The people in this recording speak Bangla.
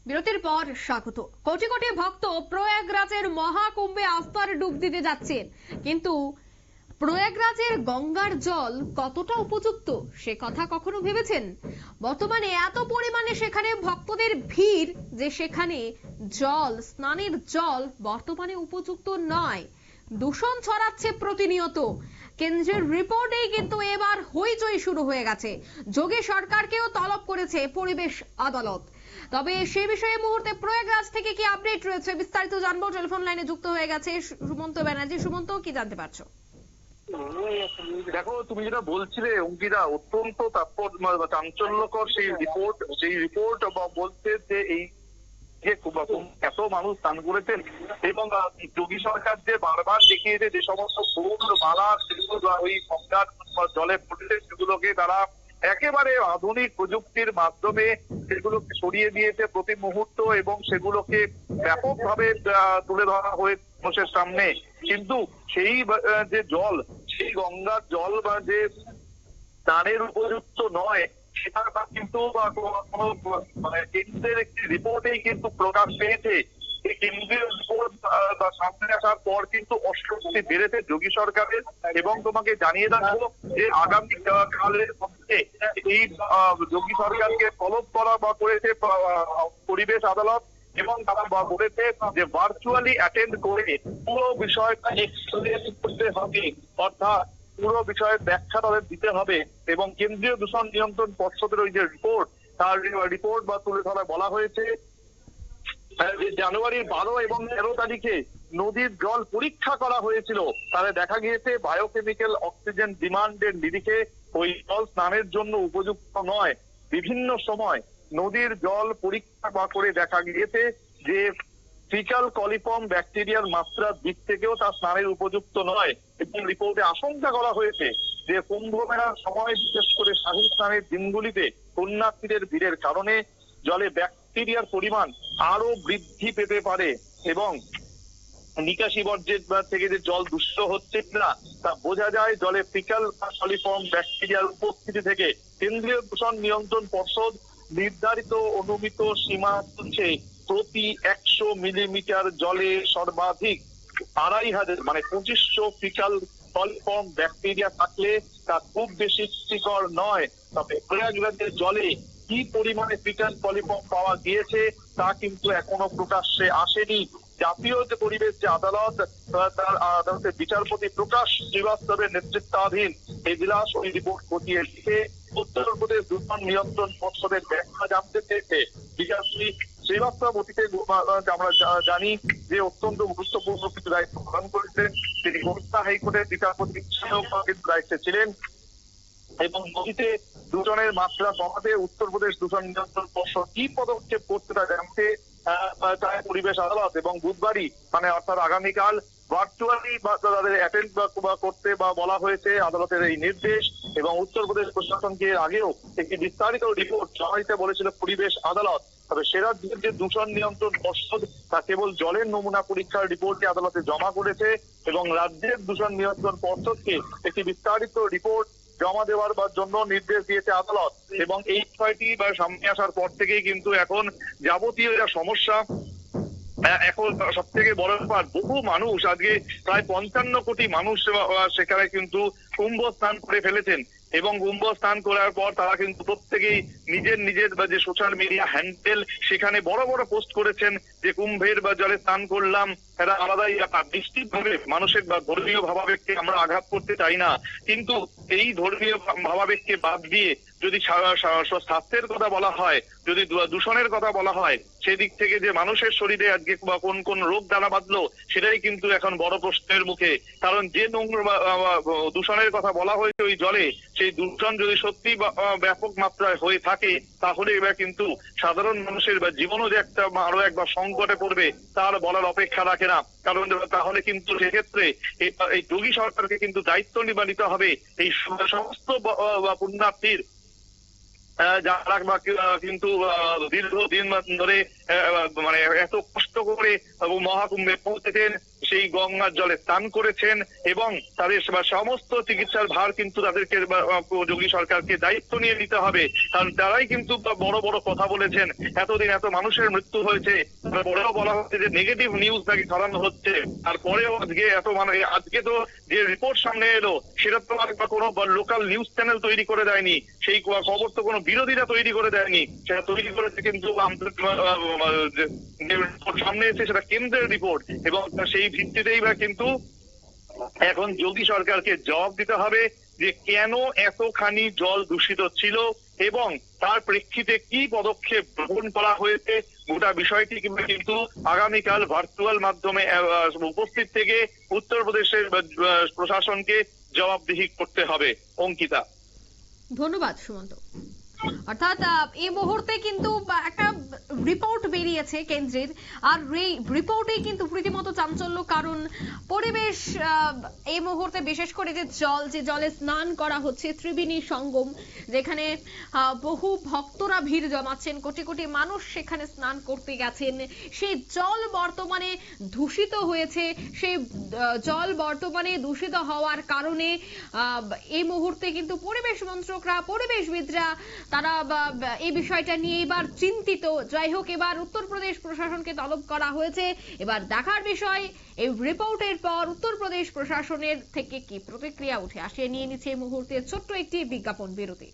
বিরতির পর স্বাগত। কোটি কোটি ভক্ত প্রয়াগরাজের মহাকুম্ভে আস্থার ডুব দিতে যাচ্ছেন, কিন্তু প্রয়াগরাজের গঙ্গার জল কতটা উপযুক্ত সে কথা কখনো ভেবেছেন? বর্তমানে এত পরিমাণে সেখানে ভক্তদের ভিড় যে সেখানে জল, স্নানের জল বর্তমানে উপযুক্ত নয়, দূষণ ছড়াচ্ছে প্রতিনিয়ত। কেন্দ্রের রিপোর্টেই কিন্তু এবার হইচই শুরু হয়ে গেছে। যোগী সরকারকেও তলব করেছে পরিবেশ আদালত। তবে সে বিষয়ে মুহূর্তে প্রয়াগরাজ থেকে কি আপডেট রয়েছে বিস্তারিত জানবো। টেলিফোন লাইনে যুক্ত হয়ে গেছে সুমন্ত ব্যানার্জি। সুমন্ত, কি জানতে পারছো? দেখো, তুমি যেটা বলছিলে অঙ্কিতা, অত্যন্ত চাঞ্চল্যকর সেই রিপোর্ট বলছে যে এই যে এত মানুষ স্নান করেছেন এবং যোগী সরকার যে বারবার দেখিয়েছে যে সমস্ত ফুল মালা সেগুলো ওই গঙ্গার জলে পড়েছে সেগুলোকে তারা একেবারে আধুনিক প্রযুক্তির মাধ্যমে সেগুলোকে সরিয়ে দিয়েছে প্রতি মুহূর্ত এবং সেগুলোকে ব্যাপকভাবে তুলে ধরা হয়েছে মানুষের সামনে। কিন্তু সেই যে জল, সেই গঙ্গার জল বা যে স্নানের উপযুক্ত নয় সেটা কিন্তু কেন্দ্রের একটি রিপোর্টেই কিন্তু প্রকাশ পেয়েছে। এই কেন্দ্রীয় রিপোর্ট সামনে আসার পর কিন্তু অস্বস্তি বেড়েছে যোগী সরকারের। এবং তোমাকে জানিয়ে রাখবো যে আগামী কালের মধ্যে এই যোগী সরকারকে তলব করা বা করেছে পরিবেশ আদালত এবং তারা বলেছে যে ভার্চুয়ালি অ্যাটেন্ড করে পুরো বিষয়টা এক্সপ্লেন করতে হবে, অর্থাৎ পুরো বিষয়ের ব্যাখ্যা তাদের দিতে হবে। এবং কেন্দ্রীয় দূষণ নিয়ন্ত্রণ পর্ষদের ওই যে রিপোর্ট, তার রিপোর্ট বা তুলে ধরা বলা হয়েছে জানুয়ারির 12 এবং 13 তারিখে নদীর জল পরীক্ষা করা হয়েছিল। তাহলে দেখা গিয়েছে বায়োকেমিক্যাল অক্সিজেন ডিমান্ডের নিরিখে ওই জল স্নানের জন্য উপযুক্ত নয়। বিভিন্ন সময় নদীর জল পরীক্ষা করে দেখা গিয়েছে যে ফিকাল কলিফর্ম ব্যাকটেরিয়ার মাত্রার দিক থেকেও তা স্নানের উপযুক্ত নয়। এবং রিপোর্টে আশঙ্কা করা হয়েছে যে কুম্ভ মেলার সময় বিশেষ করে শাহী স্নানের দিনগুলিতে পুণ্যার্থীদের ভিড়ের কারণে জলে ব্যাকটেরিয়ার পরিমাণ আরো বৃদ্ধি পেতে পারে এবং নিকাশি বর্জ্যের থেকে যে জল দূষিত হচ্ছে না তা বোঝা যায় জলে ফিকাল কলিফর্ম ব্যাকটেরিয়ার উপস্থিতি থেকে। কেন্দ্রীয় দূষণ নিয়ন্ত্রণ পর্ষদ নির্ধারিত অনুমিত সীমা হচ্ছে প্রতি 100 মিলিমিটার জলে সর্বাধিক 2500 মানে 2500 ফিকাল কলিফর্ম ব্যাকটেরিয়া থাকলে তা খুব বেশি ক্ষতিকর নয়। তবে প্রয়াগরাজের জলে কি পরিমাণে ফিকাল কলিফর্ম পাওয়া গিয়েছে তা কিন্তু এখনো প্রকাশ্যে আসেনি। জাতীয় যে পরিবেশ যে আদালত, তার আদালতের বিচারপতি প্রকাশ শ্রীবাস্তবের নেতৃত্বাধীন এজলাস ওই রিপোর্ট খতিয়ে লিখে উত্তরপ্রদেশ দূষণ নিয়ন্ত্রণ পর্ষদের ব্যাখ্যা জানতে চেয়েছে। বিচারপতি শ্রীবাস্তব অতীতে আমরা জানি যে অত্যন্ত গুরুত্বপূর্ণ কিছু দায়িত্ব পালন করেছেন। তিনি কলকাতা হাইকোর্টের বিচারপতি হিসেবেও দায়িত্বে ছিলেন এবং নদীতে দূষণের মাত্রা কমাতে উত্তরপ্রদেশ দূষণ নিয়ন্ত্রণ পর্ষদ কি পদক্ষেপ করতে তা জানতে চায় পরিবেশ আদালত। এবং বুধবারই মানে অর্থাৎ আগামীকাল ভার্চুয়ালি বা তাদের অ্যাটেন্ড করতে বা বলা হয়েছে আদালতের এই নির্দেশ। এবং উত্তরপ্রদেশ প্রশাসনকে আগেও একটি বিস্তারিত রিপোর্ট জমা দিতে বলেছিল পরিবেশ আদালত। তবে সে রাজ্যের যে দূষণ নিয়ন্ত্রণ পর্ষদ তা কেবল জলের নমুনা পরীক্ষার রিপোর্টটি আদালতে জমা করেছে এবং রাজ্যের দূষণ নিয়ন্ত্রণ পর্ষদকে একটি বিস্তারিত রিপোর্ট জমা দেওয়ার জন্য নির্দেশ দিয়েছে আদালত। এবং এই বিষয়টি সামনে আসার পর থেকেই কিন্তু এখন যাবতীয় যা সমস্যা, এখন সব থেকে বড় ব্যাপার বহু মানুষ আজকে প্রায় 55 কোটি মানুষ সেখানে কিন্তু কুম্ভ স্নান করে ফেলেছেন এবং কুম্ভ স্নান করার পর তারা কিন্তু প্রত্যেকেই নিজের যে সোশ্যাল মিডিয়া হ্যান্ডেল সেখানে বড় বড় পোস্ট করেছেন যে কুম্ভের জলে স্নান করলাম। এরা আলাদাই নিশ্চিতভাবে মানুষের ধর্মীয় ভাবাবেগকে আমরা আঘাত করতে চাই না, কিন্তু এই ধর্মীয় ভাবাবেগকে বাদ দিয়ে যদি স্বাস্থ্যের কথা বলা হয়, যদি দূষণের কথা বলা হয়, সেদিক থেকে যে মানুষের শরীরে আজকে কোন কোন রোগ দানা বাঁধলো সেটাই কিন্তু এখন বড় প্রশ্নের মুখে। কারণ যে নোংরা দূষণের কথা বলা হয়েছে ওই জলে, সেই দূষণ যদি সত্যি ব্যাপক মাত্রায় হয়ে থাকে তাহলে এবার কিন্তু সাধারণ মানুষের জীবনও যে একটা আরো একবার সংকটে পড়বে তার বলার অপেক্ষা রাখে না। কারণ তাহলে কিন্তু সেক্ষেত্রে এই যোগী সরকারকে কিন্তু দায়িত্ব নিতে হবে এই সমস্ত পুণ্যার্থীর যারা কিন্তু দীর্ঘদিন ধরে মানে এত কষ্ট করে মহাকুম্ভে পৌঁছেছেন সেই গঙ্গার জলে স্নান করেছেন এবং তাদের সমস্ত চিকিৎসার ভার কিন্তু তাদেরকে যোগী সরকারকে দায়িত্ব নিয়ে নিতে হবে, কারণ তারাই কিন্তু বড় বড় কথা বলেছেন। এতদিন এত মানুষের মৃত্যু হয়েছে, বড় বলা হচ্ছে যে নেগেটিভ নিউজ নাকি ছড়ানো হচ্ছে, তারপরেও আজকে আজকে তো যে রিপোর্ট সামনে এলো সেটা তো আর কোনো লোকাল নিউজ চ্যানেল তৈরি করে দেয়নি, সেই খবর তো কোনো বিরোধীরা তৈরি করে দেয়নি, সেটা তৈরি করেছে কিন্তু সামনে এসে সেটা কেন্দ্রের রিপোর্ট, এবং সেই ভিত্তিতেই বা কিন্তু এখন যোগী সরকারকে জবাব দিতে হবে যে কেন এতখানি জল দূষিত ছিল এবং তার প্রেক্ষিতে কি পদক্ষেপ গ্রহণ করা হয়েছে। গোটা বিষয়টি কিন্তু আগামীকাল ভার্চুয়াল মাধ্যমে উপস্থিত থেকে উত্তরপ্রদেশের প্রশাসনকে জবাবদিহি করতে হবে। অঙ্কিতা, ধন্যবাদ সুমন্ত। অর্থাৎ এই মুহূর্তে কিন্তু একটা রিপোর্ট বেরিয়েছে কেন্দ্রের, আর এই রিপোর্টে কিন্তু রীতিমতো চাঞ্চল্য, কারণ পরিবেশ এই মুহূর্তে বিশেষ করে যে জলে স্নান করা হচ্ছে ত্রিবেণী সঙ্গম, যেখানে বহু ভক্তরা ভিড় জমাচ্ছেন, কোটি কোটি মানুষ সেখানে স্নান করতে গেছেন, সেই জল বর্তমানে দূষিত হয়েছে। সেই জল বর্তমানে দূষিত হওয়ার কারণে এই মুহূর্তে কিন্তু পরিবেশ মন্ত্রকরা, পরিবেশবিদরা তারা এই বিষয়টা নিয়ে এবার চিন্তিত। যাই হোক, এবার উত্তরপ্রদেশ প্রশাসনকে তলব করা হয়েছে। এবার দেখার বিষয় এই রিপোর্টের পর উত্তরপ্রদেশ প্রশাসনের থেকে কি প্রতিক্রিয়া উঠে আসে। নিয়ে নিচ্ছে এই মুহূর্তে ছোট্ট একটি বিজ্ঞাপন বিরতি।